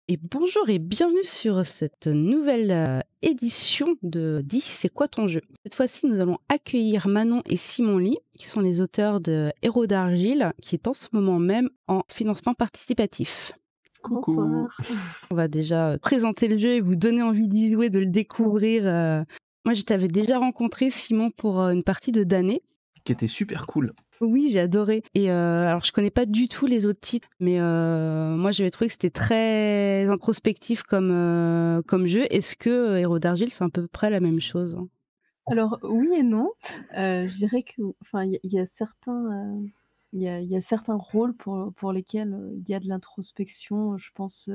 Et bonjour et bienvenue sur cette nouvelle édition de Dis, c'est quoi ton jeu? Cette fois-ci, nous allons accueillir Manon et Simon Lee, qui sont les auteurs de Héros d'argile, qui est en ce moment même en financement participatif. Coucou. Bonsoir. On va déjà présenter le jeu et vous donner envie d'y jouer, de le découvrir. Moi, je t'avais déjà rencontré, Simon, pour une partie de damné. Qui était super cool. Oui, j'ai adoré. Et alors, je connais pas du tout les autres titres, mais moi, j'avais trouvé que c'était très introspectif comme jeu. Est-ce que Héros d'argile, c'est à peu près la même chose? Alors oui et non. Je dirais que enfin il y a certains, il y a certains rôles pour lesquels, il y a de l'introspection. Je pense,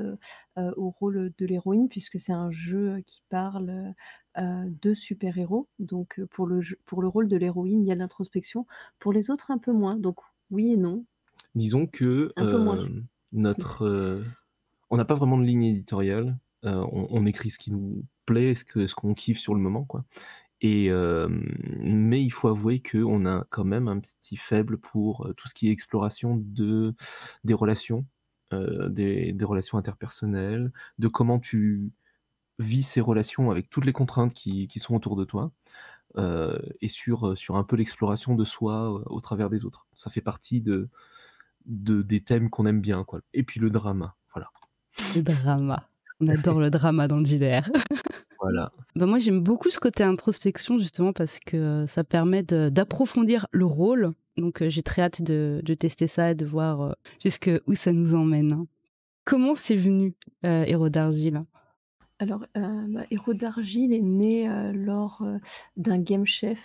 au rôle de l'héroïne puisque c'est un jeu qui parle, de super-héros. Donc, pour le rôle de l'héroïne, il y a de l'introspection. Pour les autres, un peu moins. Donc oui et non. Disons que, Un peu moins. notre, on n'a pas vraiment de ligne éditoriale. On écrit ce qui nous plaît, ce qu'on kiffe sur le moment, quoi. Et mais il faut avouer qu'on a quand même un petit faible pour, tout ce qui est exploration des relations, des relations interpersonnelles, de comment tu vis ces relations avec toutes les contraintes qui sont autour de toi, et sur un peu l'exploration de soi, au travers des autres. Ça fait partie des thèmes qu'on aime bien, quoi. Et puis le drama, voilà. Le drama. On adore le drama dans le JDR. Voilà. Bah, moi, j'aime beaucoup ce côté introspection, justement, parce que ça permet d'approfondir le rôle. Donc, j'ai très hâte de tester ça et de voir jusqu'où ça nous emmène, hein. Comment c'est venu, Héros d'argile? Alors, Héros d'argile est né, lors, d'un Game Chef,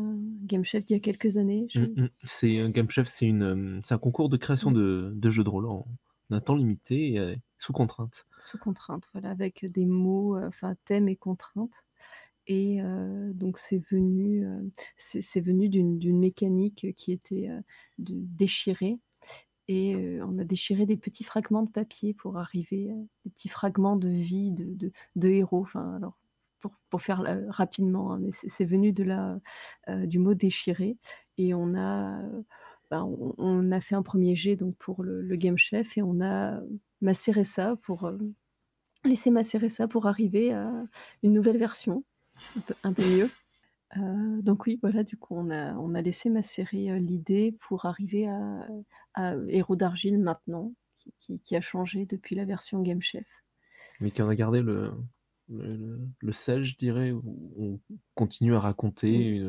d'il y a quelques années. C'est un Game Chef, c'est un concours de création Mmh, de jeux de rôle en un temps limité et sous contrainte. sous contrainte, voilà, avec des mots, enfin thèmes et contraintes et donc c'est venu d'une mécanique qui était, de déchirer et on a déchiré des petits fragments de papier pour arriver, des petits fragments de vie de héros. Enfin alors pour faire, rapidement, hein, mais c'est venu de là, du mot déchirer et on a fait un premier jet donc pour le Game Chef et on a macéré ça pour, laissé macérer ça pour arriver à une nouvelle version, un peu mieux. Donc oui, voilà, du coup, on a laissé macérer, l'idée pour arriver à Héros d'argile maintenant, qui a changé depuis la version Game Chef. Mais qui en a gardé le sel, je dirais, où on continue à Mmh, raconter,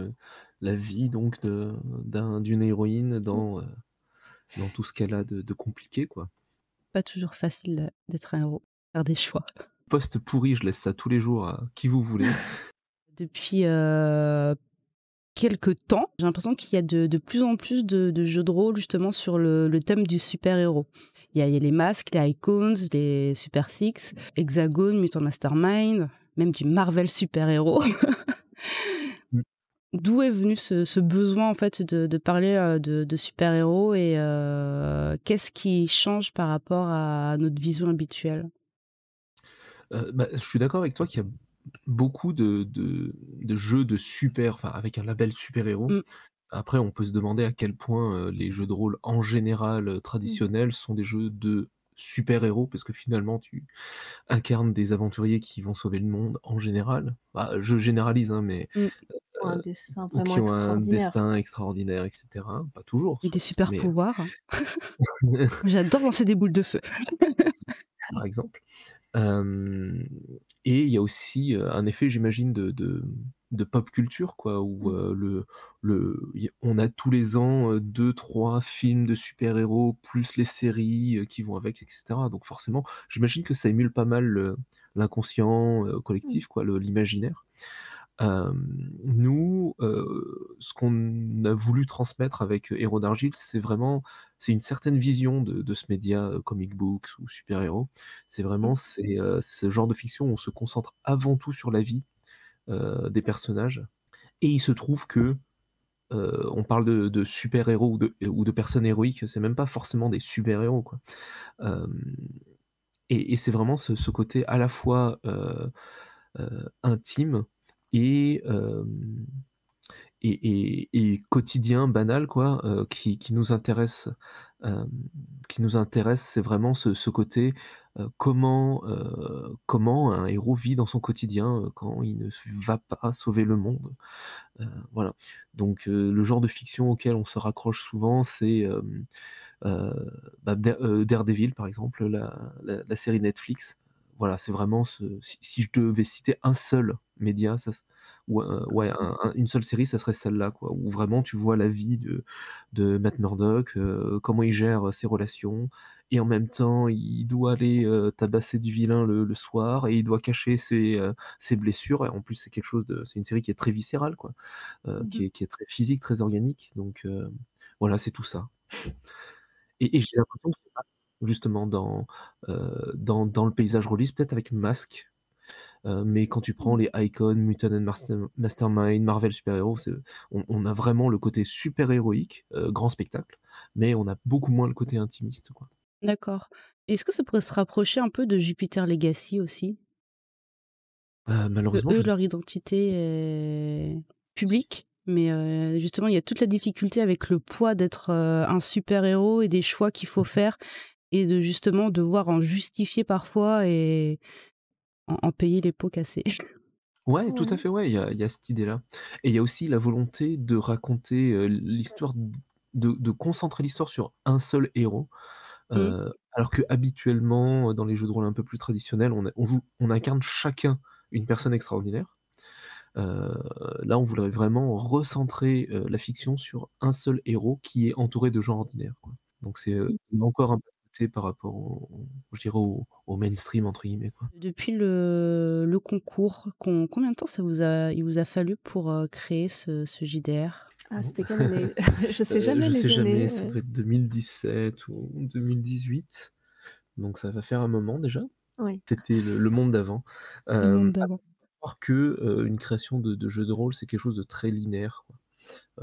la vie donc d'une héroïne mmh. dans tout ce qu'elle a de compliqué, quoi. Pas toujours facile, d'être un héros, faire des choix. Post pourri, je laisse ça tous les jours à qui vous voulez. Depuis, quelque temps, j'ai l'impression qu'il y a de plus en plus de jeux de rôle justement sur le thème du super-héros. Il y a les masques, les icons, les Super Six, Hexagone, Mutant Mastermind, même du Marvel super-héros. Mmh. D'où est venu ce besoin en fait de parler, de super-héros et qu'est-ce qui change par rapport à notre vision habituelle? Bah, je suis d'accord avec toi qu'il y a beaucoup de jeux de super enfin, avec un label super-héros. Mmh. Après, on peut se demander à quel point, les jeux de rôle en général, Mmh. traditionnels sont des jeux de super-héros parce que finalement tu incarnes des aventuriers qui vont sauver le monde en général. Bah, je généralise, hein, mais Mmh. Pour un dessin ou vraiment qui ont un extraordinaire. destin extraordinaire et cetera. Pas toujours, Et des certes, super mais pouvoirs. J'adore lancer des boules de feu. par exemple. Hem Et il y a aussi, un effet j'imagine de pop culture quoi, où, Mmh. on a tous les ans, 2-3 films de super-héros, plus les séries, qui vont avec et cetera. Donc forcément, j'imagine que ça émule pas mal l'inconscient, Mmh. collectif quoi, l'imaginaire. Nous, ce qu'on a voulu transmettre avec Héros d'argile, c'est une certaine vision de ce média, comic books ou super-héros. Mmh. C'est ce genre de fiction où on se concentre avant tout sur la vie, des personnages et il se trouve que, on parle de super-héros ou de personnes héroïques, c'est même pas forcément des super-héros, quoi. Hem et c'est vraiment ce côté à la fois, intime et et quotidien, banal quoi, qui nous intéresse. Hem, qui nous intéresse, c'est vraiment ce côté, comment un héros vit dans son quotidien, quand il ne va pas sauver le monde. Voilà. Donc le genre de fiction auquel on se raccroche souvent, c'est, heu, Daredevil par exemple, la série Netflix. Voilà, c'est vraiment si je devais citer un seul média, ça ou ouais, une seule série, ça serait celle-là quoi, où vraiment tu vois la vie de Matt Murdock, comment il gère ses relations et en même temps il doit aller, tabasser du vilain le soir et il doit cacher ses blessures et en plus c'est une série qui est très viscérale quoi, Mmh. qui est très physique, très organique donc voilà, c'est tout ça. Et j'ai l'impression que c'est pas justement dans le paysage rôliste, peut-être avec Masque, mais quand tu prends Mmh. les Icon, Mutant and Mastermind, Marvel Super Héros, on a vraiment le côté super héroïque, grand spectacle, mais on a beaucoup moins le côté intimiste, quoi. D'accord. Est-ce que ça pourrait se rapprocher un peu de Jupiter Legacy aussi? Malheureusement, Eux, je leur identité est publique, mais justement, il y a toute la difficulté avec le poids d'être, un super-héros et des choix qu'il faut faire et de justement devoir en justifier parfois et en payer les pots cassés. ouais, tout à Ouais. fait, ouais, il y a cette idée-là et il y a aussi la volonté de raconter, l'histoire, de concentrer l'histoire sur un seul héros. Mmh. Alors qu'habituellement, dans les jeux de rôle un peu plus traditionnels, on incarne chacun une personne extraordinaire. Heu, Là, on voudrait vraiment recentrer, la fiction sur un seul héros qui est entouré de gens ordinaires, quoi. Donc on est encore un peu à côté par rapport je dirais au «mainstream» entre guillemets, quoi. Depuis le concours, combien de temps il vous a fallu pour, créer ce JDR? Ah, Oh, c'était quelle année? Je sais jamais je sais les jamais, années, ça doit être 2017 ou 2018, donc ça va faire un moment déjà. oui. C'était le monde d'avant. Le monde À d'avant. savoir que, une création de jeu de rôle, c'est quelque chose de très linéaire, quoi.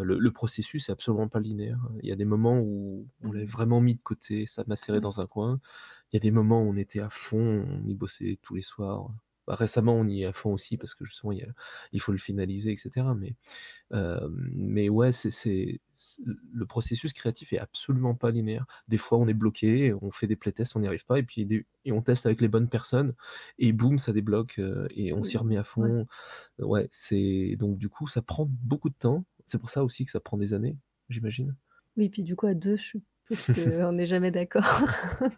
Le processus est absolument pas linéaire. Il y a des moments où on l'avait Mmh. vraiment mis de côté, ça macérait Ouais. dans un coin. Il y a des moments où on était à fond, on y bossait tous les soirs. Bah, récemment, on y est à fond aussi parce que justement il faut le finaliser et cetera, mais ouais, c'est le processus créatif est absolument pas linéaire. Des fois, on est bloqué, on fait des playtests, on n'y arrive pas et on teste avec les bonnes personnes et boum, ça débloque, et on s'y remet à Ouais. fond. Ouais, c'est donc du coup, ça prend beaucoup de temps. C'est pour ça aussi que ça prend des années, j'imagine? Oui, puis du coup à 2, je suppose qu'on n'est jamais d'accord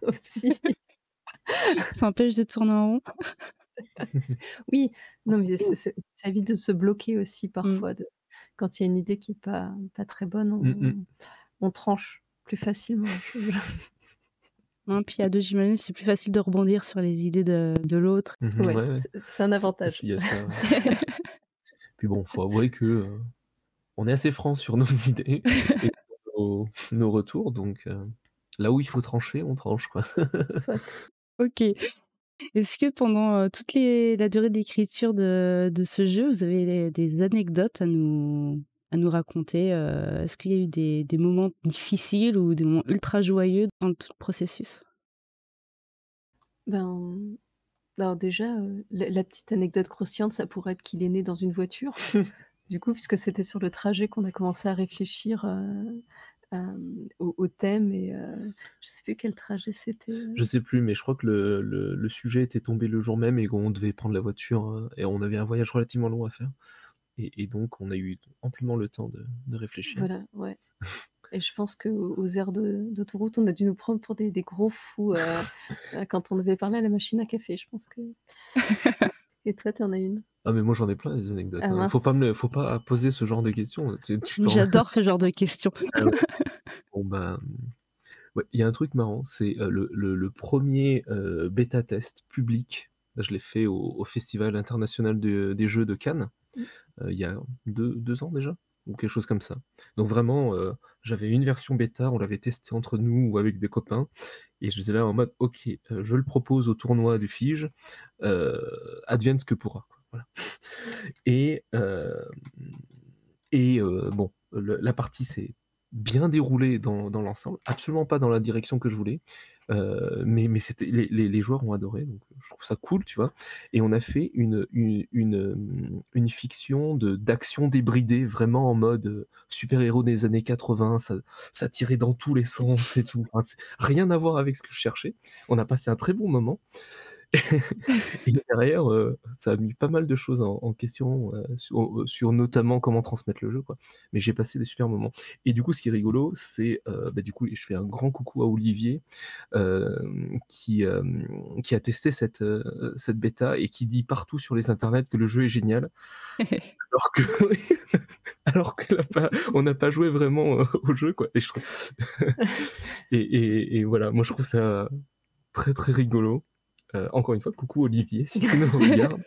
aussi. Ça empêche de tourner en rond? Oui, non, mais ça évite de se bloquer aussi Mmh. parfois quand il y a une idée qui est pas très bonne, Mmh mh. on tranche plus facilement, je Non, puis à 2, j'imagine, c'est plus facile de rebondir sur les idées de l'autre. Mmh. ouais, Ouais, ouais. c'est un avantage. S'il y a ça, ouais. Puis bon, faut avouer que, on est assez franc sur nos idées et nos retours, donc là où il faut trancher, on tranche, quoi. Soit. OK. Est-ce que pendant, toute la durée d'écriture de ce jeu, vous avez des anecdotes à nous raconter? Est-ce qu'il y a eu des moments difficiles ou des moments ultra joyeux dans tout le processus? Ben, alors déjà, la petite anecdote croustillante, ça pourrait être qu'il est né dans une voiture. Du coup, puisque c'était sur le trajet qu'on a commencé à réfléchir, au thème et je sais plus quel trajet c'était, Je sais plus, mais je crois que le sujet était tombé le jour même et qu'on devait prendre la voiture, et on avait un voyage relativement long à faire et donc on a eu amplement le temps de réfléchir. voilà, ouais. Et je pense qu'aux aires d'autoroute, on a dû nous prendre pour des gros fous, quand on devait parler à la machine à café, je pense que et toi, tu en as une? Ah mais moi j'en ai plein des anecdotes, Ah hein. mince. Faut pas poser ce genre de questions, tu t'en J'adore ce genre de questions. ah ouais. Bon bah, ouais, il y a un truc marrant, c'est, le 1er, bêta test public, je l'ai fait au Festival international des jeux de Cannes. Mmh. Il y a 2 ans déjà? Ou quelque chose comme ça. Donc vraiment, j'avais une version bêta, on l'avait testé entre nous ou avec des copains et j'étais là en mode: «OK, je le propose au tournoi du FIGE, heu, advienne ce que pourra», quoi, voilà. Et bon, la partie s'est bien déroulée dans l'ensemble, absolument pas dans la direction que je voulais, Mais c'était les joueurs ont adoré, donc je trouve ça cool, tu vois? Et on a fait une fiction d'action débridée, vraiment en mode, super-héros des années 80, ça tirait dans tous les sens et tout, enfin, c'est rien à voir avec ce que je cherchais. On a passé un très bon moment. Et derrière, ça a mis pas mal de choses en question, sur notamment comment transmettre le jeu, quoi. Mais j'ai passé des super moments et du coup, ce qui est rigolo, c'est, bah, du coup, je fais un grand coucou à Olivier, qui a testé cette bêta et qui dit partout sur les internets que le jeu est génial, alors que alors que on n'a pas joué vraiment, au jeu, quoi, et je trouve et voilà, moi je trouve ça très, très rigolo. Encore une fois, coucou Olivier, si tu nous regardes.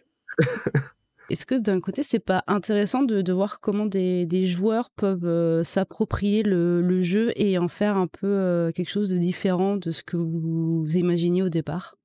Est-ce que d'un côté, c'est pas intéressant de voir comment des joueurs peuvent, s'approprier le jeu et en faire un peu, quelque chose de différent de ce que vous imaginiez au départ?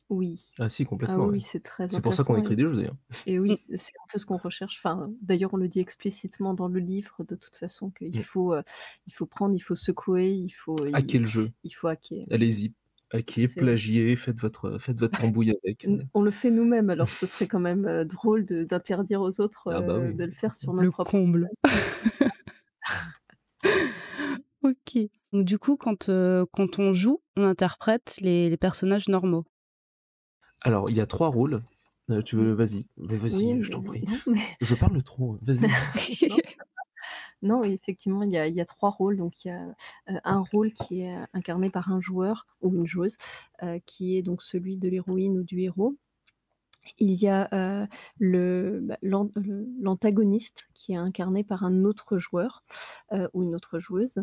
Oui. Ah si, Ah complètement, oui, ouais. oui, c'est très C'est pour ça qu'on intéressant écrit des jeux, d'ailleurs. et Mmh. oui, c'est un peu ce qu'on recherche. Enfin, d'ailleurs, on le dit explicitement dans le livre, de toute façon, Mmh. il faut prendre, il faut secouer, Hacker le jeu, il faut hacker. allez-y, hacker, C'est plagier, faites votre tambouille avec, on le fait nous-mêmes, alors ce serait quand même, drôle d'interdire aux autres, Ah bah oui, de le faire sur nos Le propres comble. OK. Donc du coup, quand on joue, on interprète les personnages normaux? alors il y a 3 rôles, tu Mmh. veux vas-y, Oui, vas-y, je mais t'en prie. non, mais Je parle trop, vas-y. non. Non, oui, effectivement, il y a 3 rôles. Donc il y a, un rôle qui est, incarné par un joueur ou une joueuse, qui est donc celui de l'héroïne ou du héros. Il y a, l'antagoniste qui est incarné par un autre joueur, ou une autre joueuse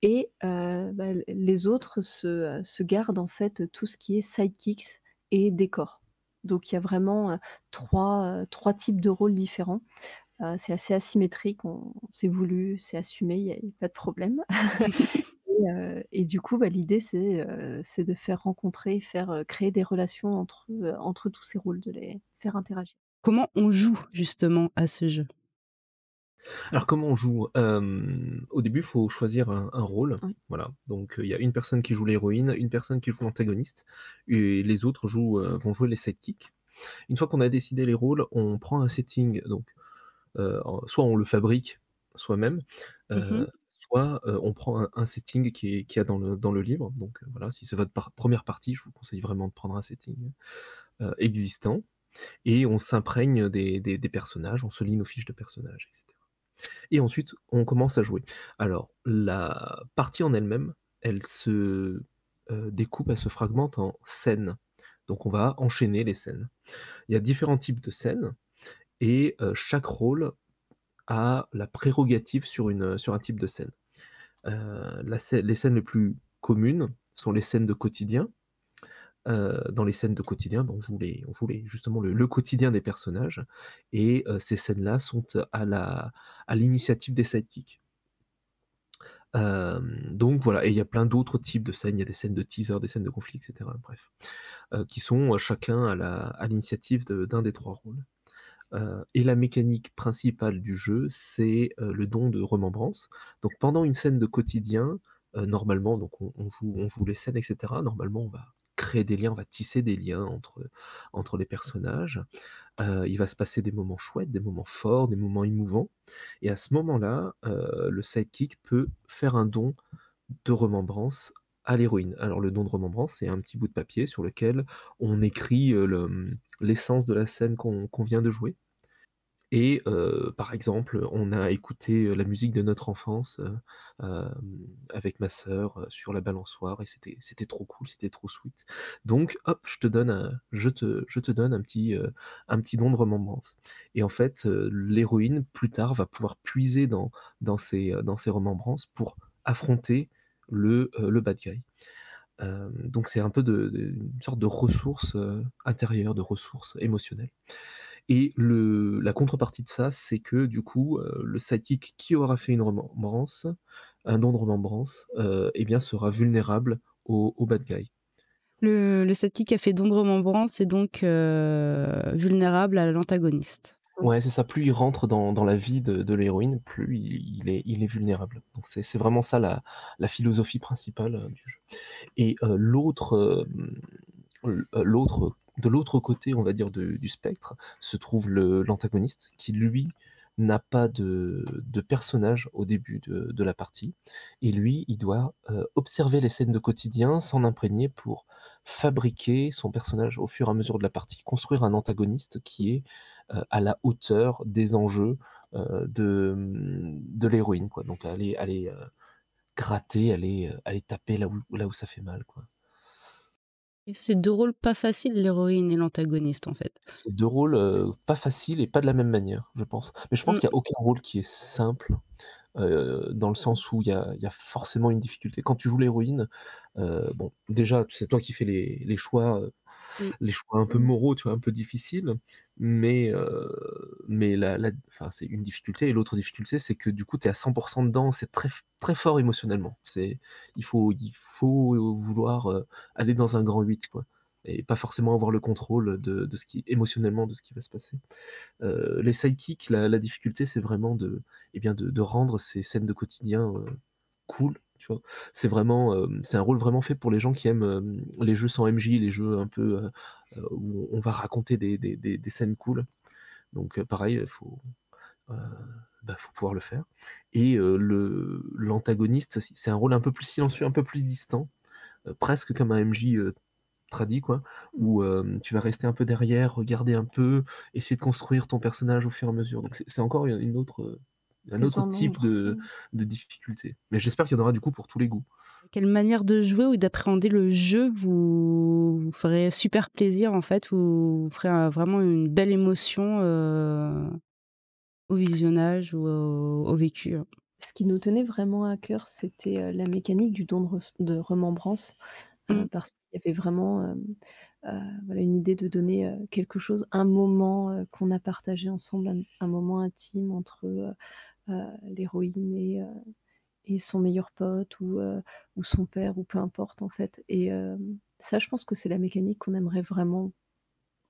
et les autres se gardent en fait tout ce qui est sidekicks et décor. Donc il y a vraiment, 3 types de rôles différents. C'est assez asymétrique, on c'est voulu, c'est assumé, il y a pas de problème et du coup, l'idée c'est de faire rencontrer, créer des relations entre tous ces rôles, de les faire interagir. Comment on joue justement à ce jeu? Alors comment on joue? Au début, il faut choisir un rôle, Oui. voilà. Donc, il y a une personne qui joue l'héroïne, une personne qui joue l'antagoniste et les autres vont jouer les sidekicks. Une fois qu'on a décidé les rôles, on prend un setting, donc soit on le fabrique soi-même, Mmh. soit, on prend un setting qu'il y a dans le livre. Donc, voilà, si c'est votre première partie, je vous conseille vraiment de prendre un setting, existant et on s'imprègne des personnages, on se lit nos fiches de personnages et cetera. Et ensuite, on commence à jouer. Alors, la partie en elle-même, elle se, découpe, elle se fragmente en scènes. Donc on va enchaîner les scènes. Il y a différents types de scènes et chaque rôle a la prérogative sur un type de scène. Les scènes les plus communes sont les scènes de quotidien. Dans les scènes de quotidien, on joue justement le quotidien des personnages et ces scènes-là sont à l'initiative des sidekicks. Donc voilà, et il y a plein d'autres types de scènes. Il y a des scènes de teaser, des scènes de conflit, et cetera, bref, qui sont, chacun à l'initiative d'un des 3 rôles. Et la mécanique principale du jeu, c'est, le don de remembrance. Donc pendant une scène de quotidien, normalement, donc on joue les scènes et cetera. Normalement, on va créer des liens, on va tisser des liens entre les personnages. Il va se passer des moments chouettes, des moments forts, des moments émouvants et à ce moment-là, le sidekick peut faire un don de remembrance à l'héroïne. Alors le don de remembrance, c'est un petit bout de papier sur lequel on écrit, l'essence de la scène qu'on vient de jouer et par exemple, on a écouté, la musique de notre enfance, avec ma sœur, sur la balançoire et c'était trop cool, c'était trop sweet. Donc hop, je te donne un petit don de remembrance et en fait, l'héroïne plus tard va pouvoir puiser dans ses remembrances pour affronter le bad guy. Donc c'est un peu une sorte de ressource, intérieure, de ressource émotionnelle. Et la contrepartie de ça, c'est que du coup, le sidekick qui aura fait une remembrance, un don de remembrance, et bien sera vulnérable au bad guy. Le statique a fait don de remembrance est donc, vulnérable à l'antagoniste. Mmh. Ouais, c'est ça, plus il rentre dans la vie de l'héroïne, plus il est vulnérable. Donc c'est vraiment ça la philosophie principale, du jeu. Et l'autre de l'autre côté, on va dire, du spectre, se trouve l'antagoniste qui, lui, n'a pas de personnage au début de la partie et lui, il doit, observer les scènes de quotidien, s'en imprégner pour fabriquer son personnage au fur et à mesure de la partie, construire un antagoniste qui est, à la hauteur des enjeux, de l'héroïne, quoi. Donc aller gratter, aller taper là où ça fait mal, quoi. Et c'est 2 rôles pas faciles, l'héroïne et l'antagoniste, en fait. C'est 2 rôles, pas faciles et pas de la même manière, je pense. Mais je pense Mmh. qu'il y a aucun rôle qui est simple, dans le sens où il y a forcément une difficulté. Quand tu joues l'héroïne, bon, déjà, c'est toi qui fais Mmh. les choix un peu moraux, tu vois, un peu difficiles, mais enfin, c'est une difficulté et l'autre difficulté, c'est que du coup, tu es à 100 dedans, c'est très fort émotionnellement. Il faut vouloir, aller dans un grand 8 quoi et pas forcément avoir le contrôle de ce qui émotionnellement, de ce qui va se passer. Les sidekicks, la difficulté, c'est vraiment de rendre ces scènes de quotidien, cool, tu vois? C'est un rôle vraiment fait pour les gens qui aiment, les jeux sans MJ, les jeux un peu, où on va raconter des scènes cool. Donc, pareil, heu, faut pouvoir le faire et l'antagoniste, c'est un rôle un peu plus silencieux, un peu plus distant, presque comme un MJ, tradi quoi, Mmh. où, tu vas rester un peu derrière, regarder un peu, essayer de construire ton personnage au fur et à mesure. Donc c'est encore un Plus autre dans type l'ombre. de difficulté. Mais j'espère qu'il y en aura du coup pour tous les goûts. Quelle manière de jouer ou d'appréhender le jeu vous ferait super plaisir, en fait, ou vous ferez vraiment une belle émotion, au visionnage ou au vécu? Ce qui nous tenait vraiment à cœur, c'était, la mécanique du don de remembrance, Mmh. parce qu'il y avait vraiment, voilà, une idée de donner, quelque chose, un moment, qu'on a partagé ensemble, un moment intime entre, l'héroïne et son meilleur pote ou son père ou peu importe en fait et ça je pense que c'est la mécanique qu'on aimerait vraiment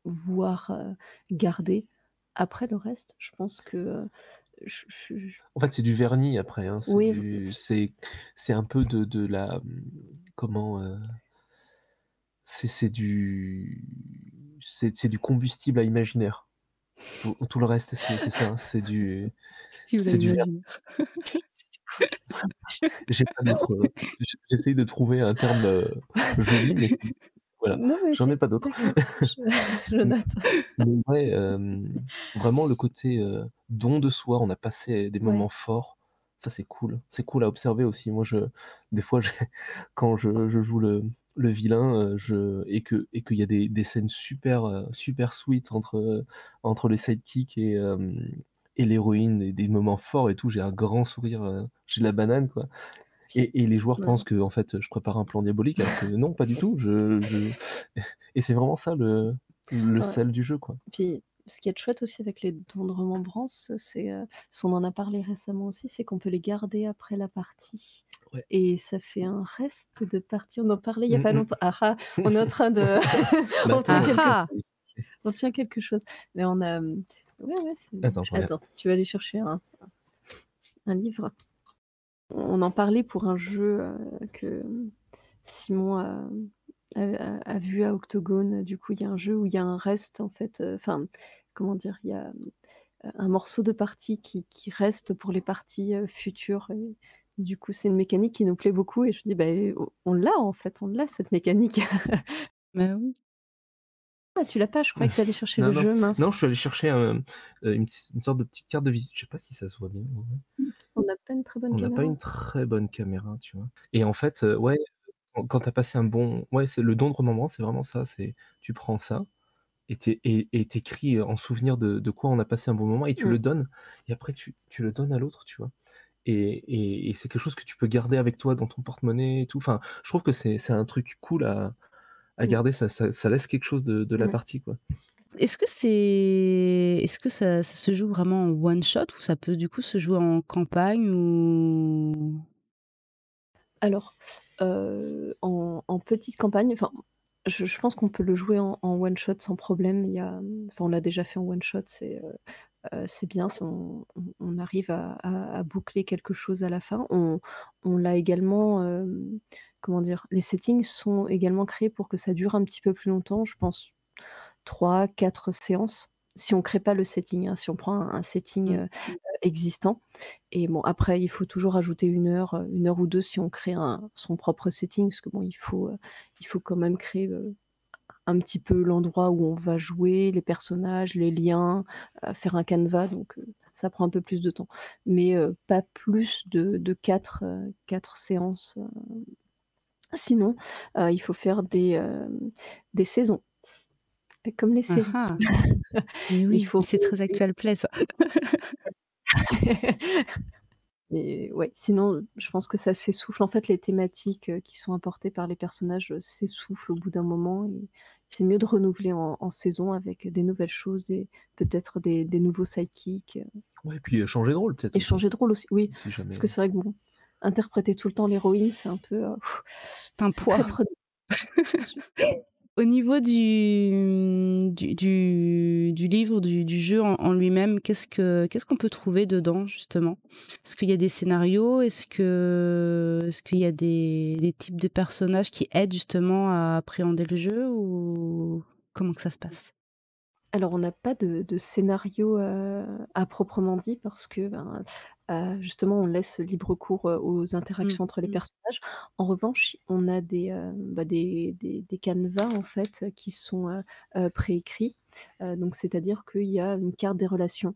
voir, garder. Après le reste, je pense que, je En fait, c'est du vernis après, hein, oui, c'est un peu de la, comment, c'est du combustible à imaginaire. Tout le reste, c'est ça, hein, Style à c'est du vernis. imaginer. J'ai pas d'autres, j'essaye de trouver un terme, joli, mais voilà, non mais j'en ai pas d'autres. t'inquiète, je je Mais note. mais ouais, vraiment le côté, don de soi, on a passé des Ouais, moments forts, ça c'est cool. C'est cool à observer aussi. Moi des fois quand je joue le vilain, qu'il y a des scènes super sweet entre les sidekicks et l'héroïne et des moments forts et tout, j'ai un grand sourire, j'ai la banane quoi. puis Et les joueurs ouais, pensent qu'en fait, je prépare un plan diabolique alors que non, pas du tout. Je et c'est vraiment ça le ouais. sel du jeu, quoi. Puis, ce qui est chouette aussi avec les dons de remembrance, c'est, parce qu'on en a parlé récemment aussi, c'est qu'on peut les garder après la partie Ouais. et ça fait un reste de partie. On en parlait il y a Mmh pas mh. longtemps. Ah ah, on est en train de Bah, on tient attends, quelque Ah ah! on tient quelque chose. Mais on a, ouais, ouais, c'est attends, je regarde. attends, tu vas aller chercher un livre? On en parlait pour un jeu, que Simon a vu à Octogone. Du coup, il y a un jeu où il y a un reste en fait, enfin, comment dire? Il y a un morceau de partie qui reste pour les parties, futures et du coup, c'est une mécanique qui nous plaît beaucoup et je me dis: «Beh, on l'a en fait, on l'a cette mécanique». Bah oui. Ah, tu l'as pas? Je croyais que tu allais chercher le Non, non, jeu, non, je mince. suis allé chercher une sorte de petite carte de visite. Je sais pas si ça se voit bien en vrai. On n'a pas une très bonne On n'a pas caméra. une très bonne caméra, tu vois? Et en fait, ouais, quand tu as passé un bon ouais, c'est le don de remembrance, c'est vraiment ça, c'est tu prends ça et tu écris, en souvenir de quoi on a passé un bon moment et tu Mmh. le donnes et après tu le donnes à l'autre, tu vois? Et c'est quelque chose que tu peux garder avec toi dans ton porte-monnaie et tout. Enfin, je trouve que c'est un truc cool à Mmh. garder, ça laisse quelque chose de la Ouais. partie, quoi. Est-ce que ça se joue vraiment en one shot ou ça peut du coup se jouer en campagne ou Alors, en petite campagne, enfin, je pense qu'on peut le jouer en one shot sans problème. Il y a, enfin, on l'a déjà fait en one shot, c'est, c'est bien si on arrive à boucler quelque chose à la fin. On l'a également, comment dire? Les settings sont également créés pour que ça dure un petit peu plus longtemps, je pense 3-4 séances. Si on crée pas le setting, hein, si on prend un setting, Mmh. existant. Et bon, après, il faut toujours ajouter 1 heure ou 2 si on crée son propre setting, parce que bon, il faut quand même créer, un petit peu l'endroit où on va jouer, les personnages, les liens, faire un canevas, donc ça prend un peu plus de temps. Mais pas plus de 4 séances, sinon, il faut faire des saisons, comme les Ah séries. ah! Mais Il oui, faut c'est très actuel play ça. Mais ouais, sinon, je pense que ça s'essouffle. En fait, les thématiques, qui sont apportées par les personnages, s'essoufflent au bout d'un moment et c'est mieux de renouveler en saison avec des nouvelles choses et peut-être des nouveaux sidekicks, Ouais, et puis changer de rôle peut-être et aussi, changer de rôle aussi. Oui, si parce que jamais. c'est vrai que bon, interpréter tout le temps l'héroïne, c'est un peu, C'est un c'est très poids. prenant. Au niveau du livre, du jeu en lui-même, qu'est-ce qu'on peut trouver dedans justement? Est-ce qu'il y a des scénarios? Est-ce qu'il y a des types de personnages qui aident justement à appréhender le jeu ou comment que ça se passe? Alors, on n'a pas de scénario, à proprement dit parce que, ben, justement, on laisse libre cours, aux Mmh. interactions entre les personnages. En revanche, on a des canevas, en fait, qui sont, préécrits. Donc c'est-à-dire qu'il y a une carte des relations,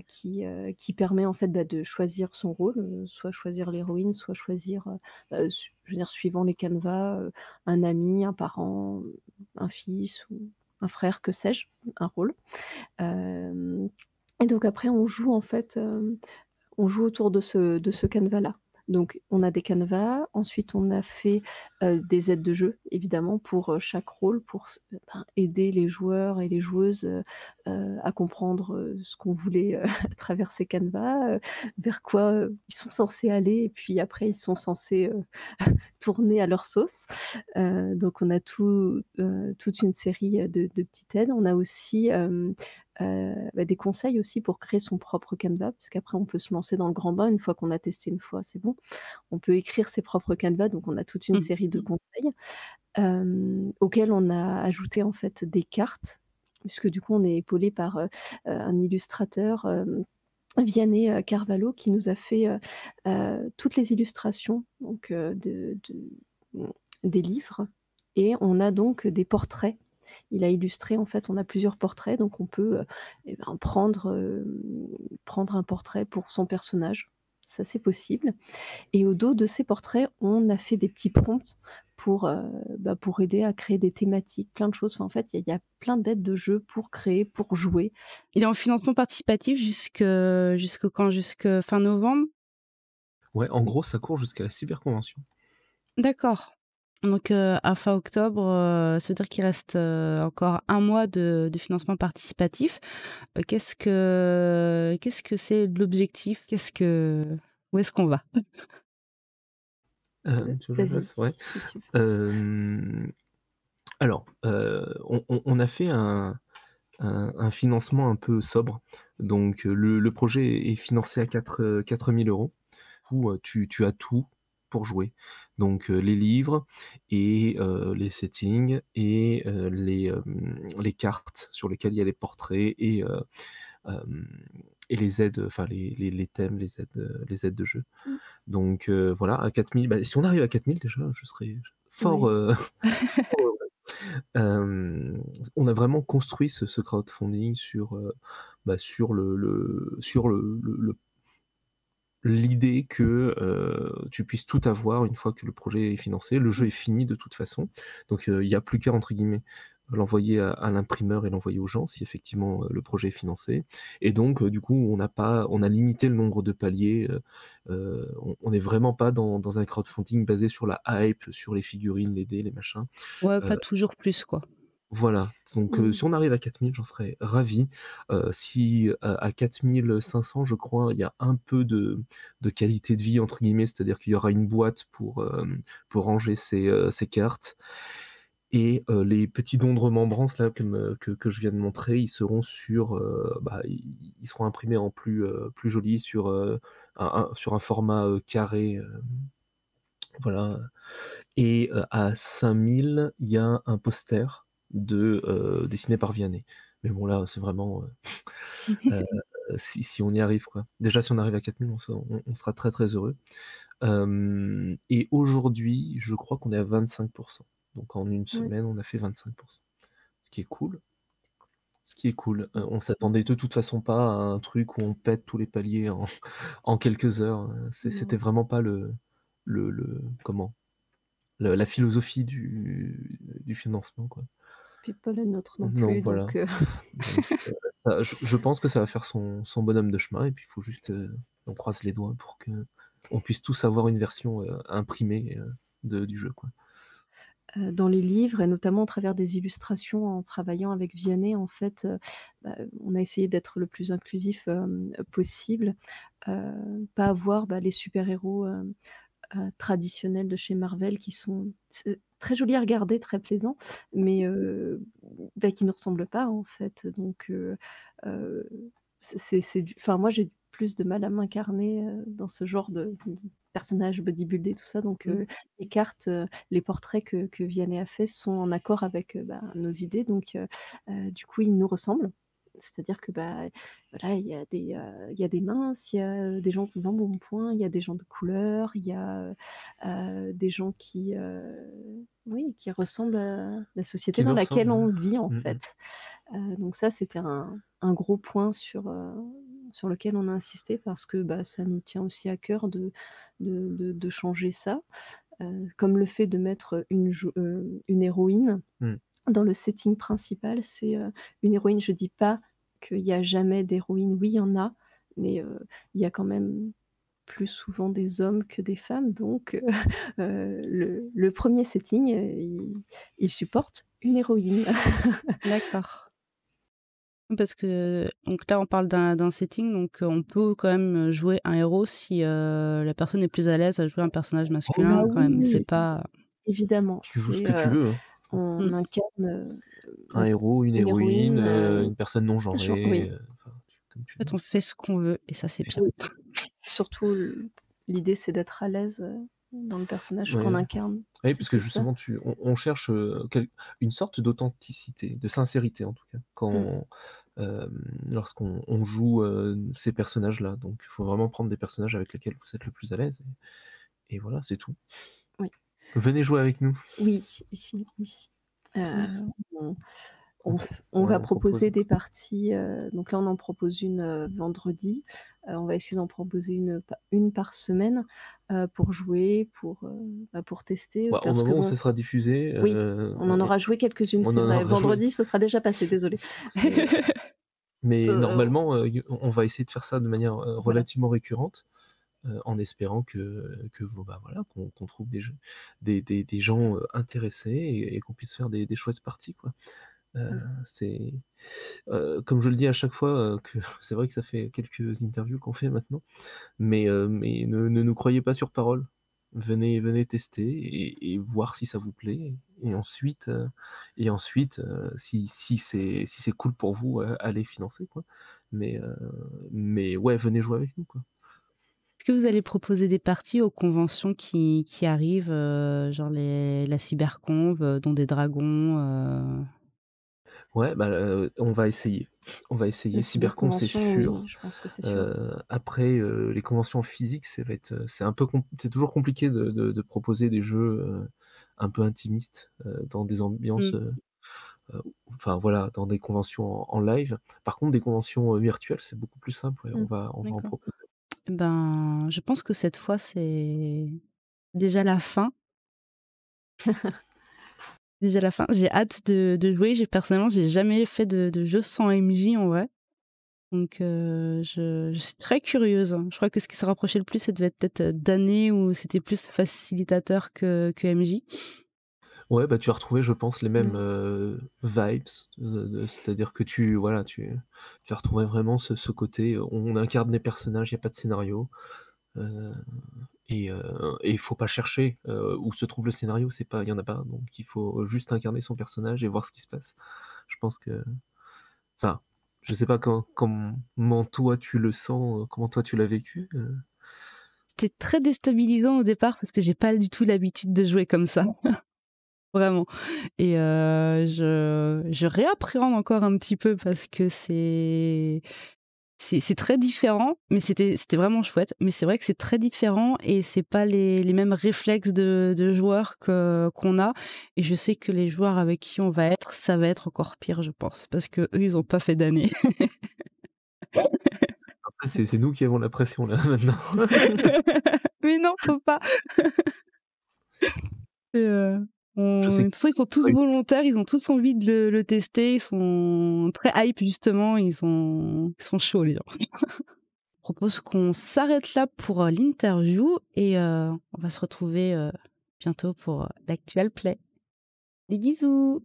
qui permet, en fait, de choisir son rôle, soit choisir l'héroïne, soit choisir, je veux dire, suivant les canevas, un ami, un parent, un fils ou un frère, que sais-je, un rôle. Hem Et donc après on joue en fait, on joue autour de ce canevas-là. Donc on a des canevas, ensuite on a fait, des aides de jeu évidemment pour, chaque rôle pour aider les joueurs et les joueuses, à comprendre, ce qu'on voulait, à travers ces canevas, vers quoi, ils sont censés aller et puis après ils sont censés, tourner à leur sauce. Donc on a toute une série, de petites aides. On a aussi, des conseils aussi pour créer son propre canevas, parce qu'après on peut se lancer dans le grand bain une fois qu'on a testé une fois, c'est bon. On peut écrire ses propres canevas, donc on a toute une Mmh. série de conseils, auxquels on a ajouté en fait des cartes, puisque du coup on est épaulé par, un illustrateur, Vianney, Carvalho, qui nous a fait, toutes les illustrations donc, mmh, des livres, et on a donc des portraits. Il a illustré, en fait, on a plusieurs portraits, donc on peut, prendre un portrait pour son personnage. Ça, c'est possible, et au dos de ces portraits, on a fait des petits prompts pour, pour aider à créer des thématiques, plein de choses. Enfin, en fait, il y a plein d'aides de jeu pour créer, pour jouer. Il est en financement participatif jusque quand? Jusque fin novembre? Ouais, en gros, ça court jusqu'à la cyberconvention. D'accord. Donc, à fin octobre, ça veut dire qu'il reste, encore un mois de financement participatif. Qu'est-ce que c'est l'objectif? Où est-ce qu'on va? Tu veux que je Vas-y, fasse? Ouais. si tu veux. Alors, on a fait un financement un peu sobre. Donc, le projet est financé à 4 000 €, où, tu as tout pour jouer. Donc, les livres et les settings et les cartes sur lesquelles il y a les portraits hem et les aides, enfin les thèmes, les aides de jeu. Mmh. Donc, voilà, à 4 000, bah, si on arrive à 4 000 déjà, je serais fort, Ouais. fort heureux. On a vraiment construit ce crowdfunding sur l'idée que, tu puisses tout avoir une fois que le projet est financé. Le jeu Mmh. est fini de toute façon, donc il y a plus qu'à, entre guillemets, l'envoyer à l'imprimeur et l'envoyer aux gens si effectivement, le projet est financé, et donc du coup, on a limité le nombre de paliers, on est vraiment pas dans un crowdfunding basé sur la hype, sur les figurines, les dés, les machins. Ouais, pas Heu toujours plus, quoi. voilà, donc Mmh. si on arrive à 4 000, j'en serais ravi. Si à 4 500, je crois, il y a un peu de «qualité de vie» entre guillemets, c'est-à-dire qu'il y aura une boîte pour ranger ses cartes, Et les petits dons de remembrance là que je viens de montrer, ils seront ils seront imprimés en plus joli sur, sur un format, carré, voilà. Et à 5 000, il y a un poster dessiné par Vianney. Mais bon là, c'est vraiment, heu, si on y arrive quoi. Déjà si on arrive à 4 000, on sera très, très heureux. Et aujourd'hui, je crois qu'on est à 25. Donc en une Ouais. semaine, on a fait 25. Ce qui est cool. Ce qui est cool. Mmh. On s'attendait de toute façon pas à un truc où on pète tous les paliers en en quelques heures, c'était Non. vraiment pas le comment? La philosophie du financement, quoi. Puis pas la nôtre non Non, plus, voilà. donc Donc ça je pense que ça va faire son bonhomme de chemin et puis il faut juste, on croise les doigts pour qu'on puisse tous avoir une version, imprimée, du jeu, quoi. dans les livres et notamment au travers des illustrations en travaillant avec Vianney, en fait, on a essayé d'être le plus inclusif, possible. Pas avoir, les super-héros, traditionnels de chez Marvel qui sont très jolis à regarder, très plaisants, mais qui ne ressemblent pas, en fait. Donc heu, c'est du enfin, moi, j'ai plus de mal à m'incarner, dans ce genre de personnages bodybuildés, tout ça, donc Mmh. les cartes, les portraits que Vianney a fait sont en accord avec, nos idées, donc du coup, ils nous ressemblent. C'est-à-dire que, voilà, il y a des minces, il y a des gens qui ont l'embonpoint, il y a des gens de couleur, il y a, des gens qui, oui, qui ressemblent à la société Qui dans nous laquelle ressemble, on vit, en mmh mh. fait. Donc ça, c'était un gros point sur lequel on a insisté parce que, ça nous tient aussi à cœur de changer ça. Comme le fait de mettre une héroïne Mmh. dans le setting principal, c'est, une héroïne. Je dis pas qu'il y a jamais d'héroïne, oui, il y en a, mais il y a quand même plus souvent des hommes que des femmes, donc le 1er setting, il supporte une héroïne. D'accord. Parce que donc là, on parle d'un setting, donc on peut quand même jouer un héros si, la personne est plus à l'aise à jouer un personnage Ah masculin quand même. C'est oui, pas évidemment, Tu joues ce que tu veux, hein. on mmh. incarne, Un héros, une une héroïne, héroïne, une personne non genrée, oui, enfin, comme tu En fait, veux. on fait ce qu'on veut et ça, c'est Et bien. oui, surtout l'idée c'est d'être à l'aise, dans le personnage qu'on ouais. incarne. Oui, C'est parce que plus ça. justement on cherche, une sorte d'authenticité, de sincérité en tout cas, Mmh, lorsqu'on joue, ces personnages-là. Donc il faut vraiment prendre des personnages avec lesquels vous êtes le plus à l'aise et voilà, c'est tout. oui. Venez jouer avec nous. Oui, ici, oui. Ouais. On On pro on ouais, va on propose proposer des parties, donc là on en propose une, vendredi. On va essayer d'en proposer une par semaine, pour jouer, pour tester, bah, au parce que moment où bon, ça sera diffusé, oui, on en aura joué quelques-unes, on c'est en vrai. aura joué. Vendredi, ce sera déjà passé, désolée. Mais, Mais heu, normalement, on va essayer de faire ça de manière, voilà. relativement récurrente, en espérant que voilà, qu'on trouve des gens, intéressés et qu'on puisse faire des chouettes parties, quoi. Heu, Mmh. c'est, comme je le dis à chaque fois, que c'est vrai que ça fait quelques interviews qu'on fait maintenant, mais ne nous croyez pas sur parole. Venez tester et voir si ça vous plaît et ensuite, si c'est cool pour vous, allez financer, quoi. Mais heu, mais ouais, venez jouer avec nous, quoi. Est-ce que vous allez proposer des parties aux conventions qui arrivent, genre la cyberconv, dont des dragons, Ouais, bah, on va essayer. On va essayer. Les Cyberconf, c'est cyberconventions, oui, sûr. je pense que c'est sûr. Après, les conventions physiques, ça va être, c'est un peu c'est toujours compliqué de proposer des jeux, un peu intimistes, dans des ambiances, mmh, heu, enfin voilà, dans des conventions en live. Par contre, des conventions, virtuelles, c'est beaucoup plus simple, ouais, Mmh, on va en d'accord. proposer. Ben, je pense que cette fois, c'est déjà la fin. Déjà la fin. J'ai hâte de jouer. Personnellement, j'ai jamais fait de jeu sans MJ en vrai. Donc je suis très curieuse. Je crois que ce qui se rapprochait le plus, ça devait être peut-être, d'années où c'était plus facilitateur que MJ. Ouais, bah, tu as retrouvé, je pense, les mêmes, mmh. vibes, c'est-à-dire que tu as retrouvé vraiment ce côté, on incarne des personnages, il y a pas de scénario. Heu et il faut pas chercher, où se trouve le scénario, c'est pas il y en a pas, donc il faut juste incarner son personnage et voir ce qui se passe. Je pense que enfin, je sais pas comment toi tu le sens, comment toi tu l'as vécu? C'était très déstabilisant au départ parce que j'ai pas du tout l'habitude de jouer comme ça, vraiment. Et je réappréhende encore un petit peu parce que c'est très différent, mais c'était vraiment chouette. Mais c'est vrai que c'est très différent et c'est pas les mêmes réflexes de joueurs qu'on a. Et je sais que les joueurs avec qui on va être, ça va être encore pire, je pense, parce qu'eux, ils ont pas fait d'années. Après c'est nous qui avons la pression là maintenant. Mais non, faut pas. Et Je sais de que toute façon, ils sont tous volontaires, ils ont tous envie de le tester, ils sont très hype justement, ils sont chauds les gens. Je propose qu'on s'arrête là pour, l'interview et on va se retrouver, bientôt pour, l'actual play. Des bisous.